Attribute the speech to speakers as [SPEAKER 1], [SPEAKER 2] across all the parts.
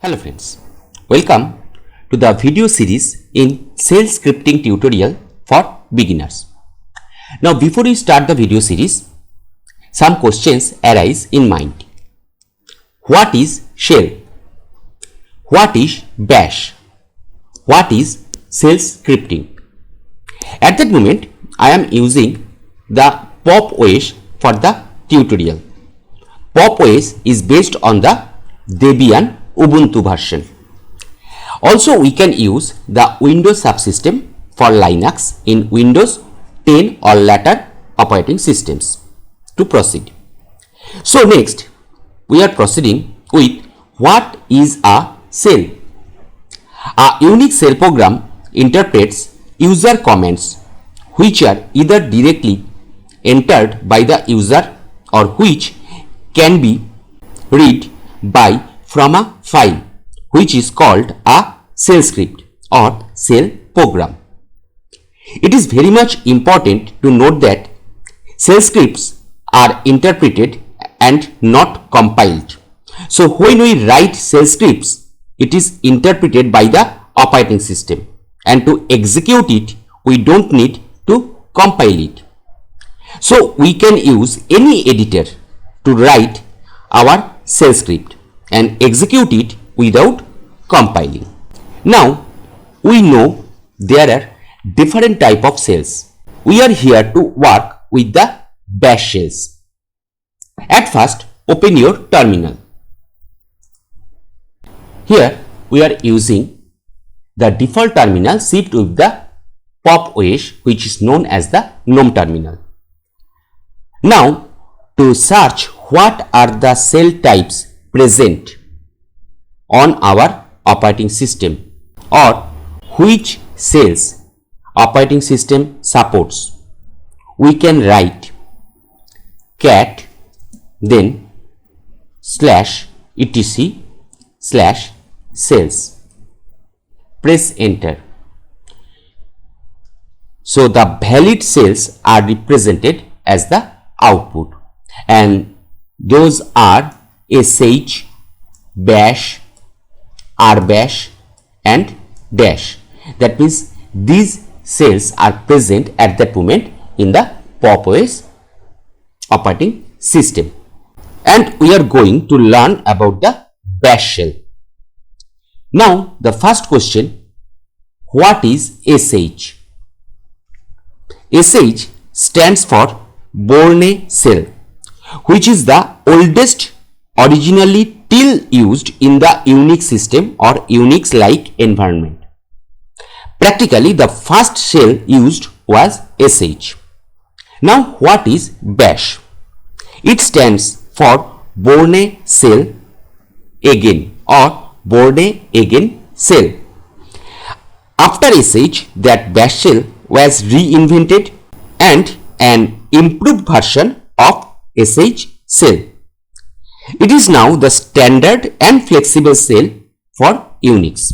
[SPEAKER 1] Hello friends, welcome to the video series in Shell Scripting tutorial for beginners. Now before we start the video series, some questions arise in mind. What is shell? What is bash? What is shell scripting? At that moment, I am using the Pop! OS for the tutorial. Pop! OS is based on the Debian Ubuntu version. Also, we can use the Windows subsystem for Linux in Windows 10 or later operating systems to proceed. So next, we are proceeding with what is a shell. A unique shell program interprets user comments which are either directly entered by the user or which can be read by from a file which is called a shell script or shell program. It is very much important to note that shell scripts are interpreted and not compiled. So when we write shell scripts, it is interpreted by the operating system, and to execute it, we don't need to compile it. So we can use any editor to write our shell script and execute it without compiling. Now we know there are different type of shells. We are here to work with the bash shells. At first, open your terminal. Here we are using the default terminal shipped with the Pop! OS, which is known as the GNOME terminal. Now to search what are the shell types present on our operating system or which shells operating system supports, we can write cat then /etc/shells. Press enter. So the valid shells are represented as the output, and those are sh, bash, rbash and dash. That means these shells are present at that moment in the Pop! OS operating system. And we are going to learn about the bash shell. Now the first question, what is sh? sh stands for Bourne shell, which is the oldest originally till used in the Unix system or Unix like environment. Practically the first shell used was sh. Now what is bash? It stands for Bourne shell again or Bourne again shell. After sh, that bash shell was reinvented and an improved version of sh shell. It is now the standard and flexible shell for Unix,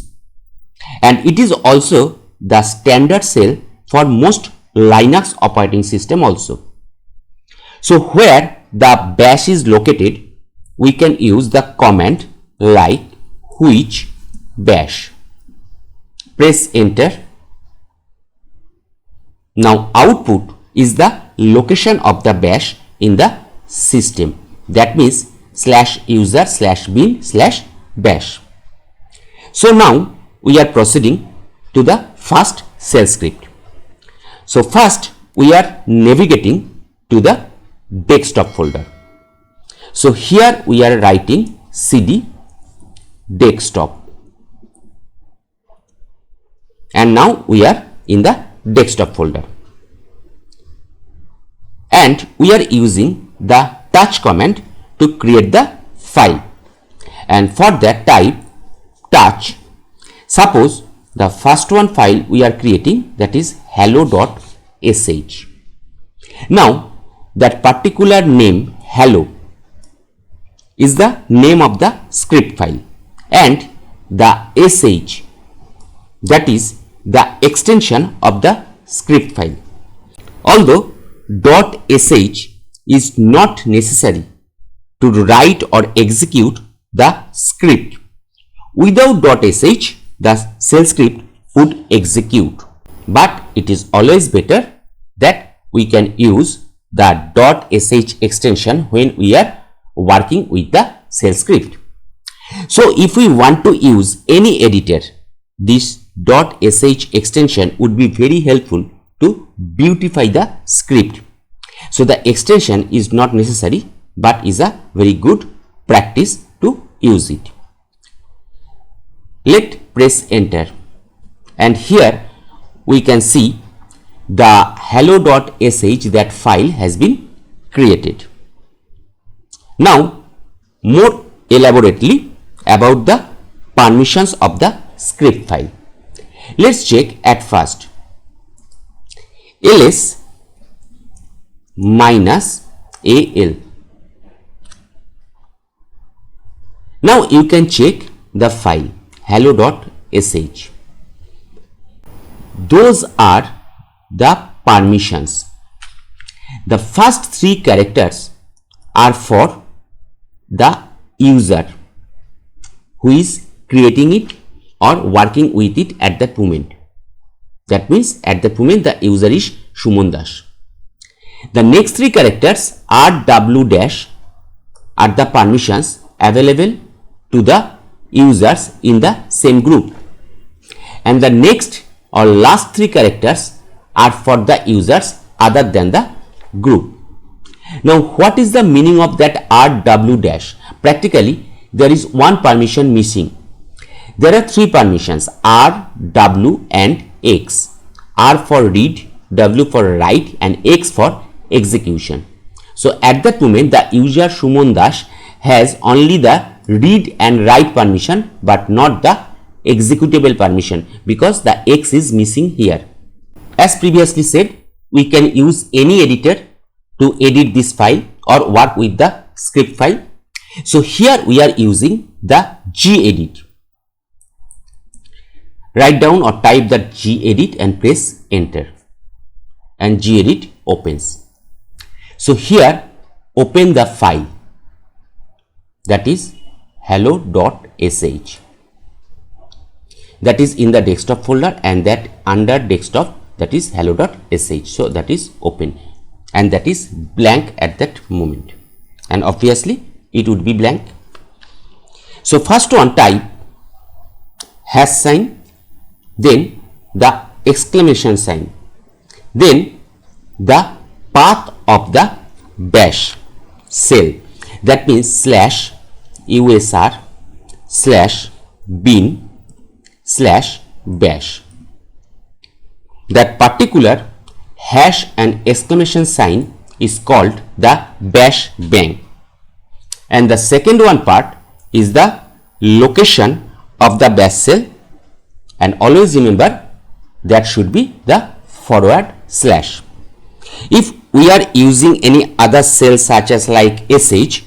[SPEAKER 1] and it is also the standard shell for most Linux operating system also. So where the bash is located, we can use the command like which bash. Press enter. Now output is the location of the bash in the system. That means /user/bin/bash. So now we are proceeding to the first shell script. So first we are navigating to the desktop folder. So here we are writing cd desktop, and now we are in the desktop folder, and we are using the touch command to create the file, and for that type touch. Suppose the first one file we are creating, that is hello.sh. Now that particular name hello is the name of the script file, and the sh, that is the extension of the script file. Although .sh is not necessary to write or execute the script, without .sh the shell script would execute, but it is always better that we can use the .sh extension when we are working with the shell script. So if we want to use any editor, this .sh extension would be very helpful to beautify the script. So the extension is not necessary, but is a very good practice to use it. Let press enter, and here we can see the hello.sh, that file has been created. Now more elaborately about the permissions of the script file. Let's check at first. ls minus al. Now you can check the file hello.sh. Those are the permissions. The first three characters are for the user who is creating it or working with it at that moment. That means at that moment the user is Sumon Das. The next three characters rw dash are the permissions available to the users in the same group, and the next or last three characters are for the users other than the group. Now what is the meaning of that rw dash? Practically there is one permission missing. There are three permissions, r, w and x. R for read, w for write and x for execution. So at that moment the user Sumon Das has only the read and write permission, but not the executable permission, because the x is missing here. As previously said, we can use any editor to edit this file or work with the script file. So here we are using the gedit. Write down or type the gedit and press enter, and gedit opens. So here open the file, that is hello.sh, that is in the desktop folder, and that under desktop, that is hello.sh. So that is open, and that is blank at that moment, and obviously it would be blank. So first one, type hash sign, then the exclamation sign, then the path of the bash shell, that means slash usr slash bin slash bash. That particular hash and exclamation sign is called the bash bang, and the second one part is the location of the bash shell, and always remember that should be the forward slash. If we are using any other shell such as like sh,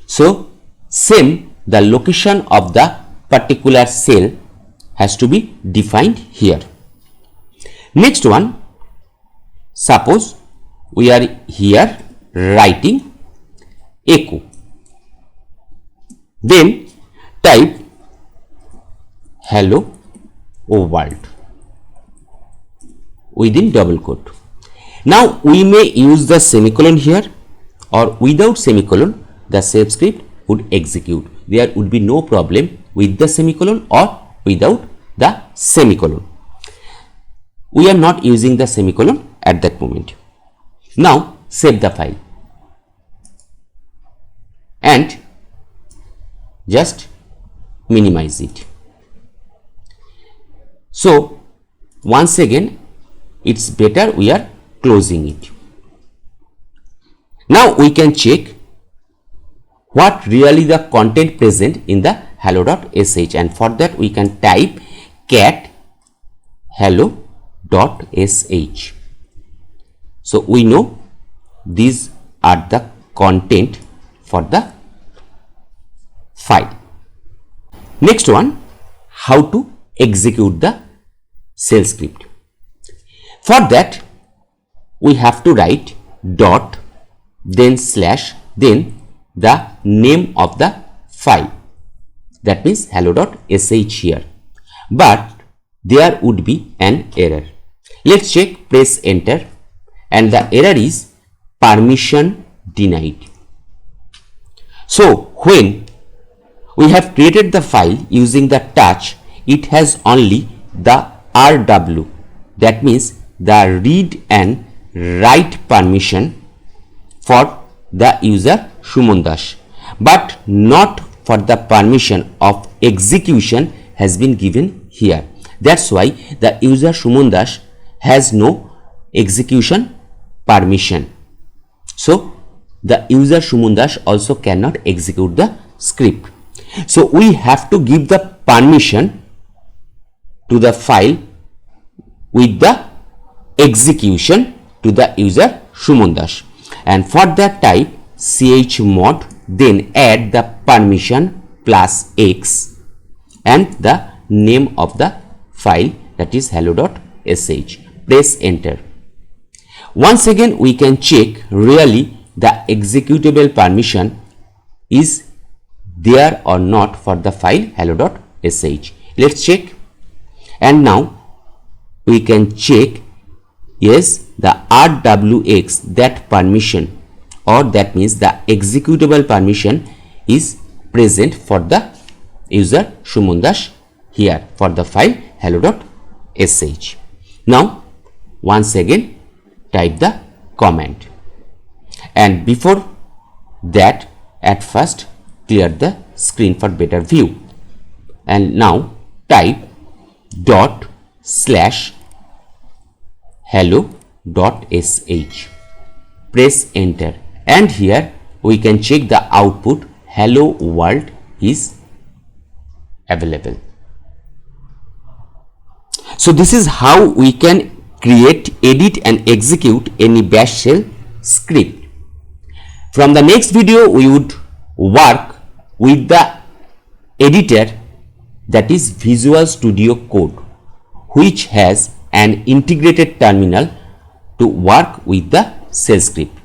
[SPEAKER 1] so same the location of the particular shell has to be defined here. Next one, suppose we are here writing echo, then type hello world within double quote. Now we may use the semicolon here, or without semicolon the shell script would execute. There would be no problem with the semicolon or without the semicolon. We are not using the semicolon at that moment. Now save the file and just minimize it. So once again it's better we are closing it. Now we can check what really the content present in the hello.sh, and for that we can type cat hello.sh. So we know these are the content for the file. Next one, how to execute the shell script. For that we have to write dot, then slash, then the name of the file, that means hello.sh here, but there would be an error. Let's check, press enter, and the error is permission denied. So when we have created the file using the touch, it has only the RW, that means the read and write permission for the user Suman Das, but not for the permission of execution has been given here. That's why the user Suman Das has no execution permission. So the user Suman Das also cannot execute the script. So we have to give the permission to the file with the execution to the user Suman Das, and for that type chmod, then add the permission plus x and the name of the file, that is hello.sh. Press enter. Once again we can check really the executable permission is there or not for the file hello.sh. Let's check, and now we can check, yes, the RWX, that permission, or that means the executable permission is present for the user Suman Das here for the file hello.sh. Now once again type the command, and before that at first clear the screen for better view, and now type dot slash hello.sh. Press enter, and here we can check the output hello world is available. So this is how we can create, edit and execute any bash shell script. From the next video we would work with the editor, that is Visual Studio Code, which has an integrated terminal to work with the shell script.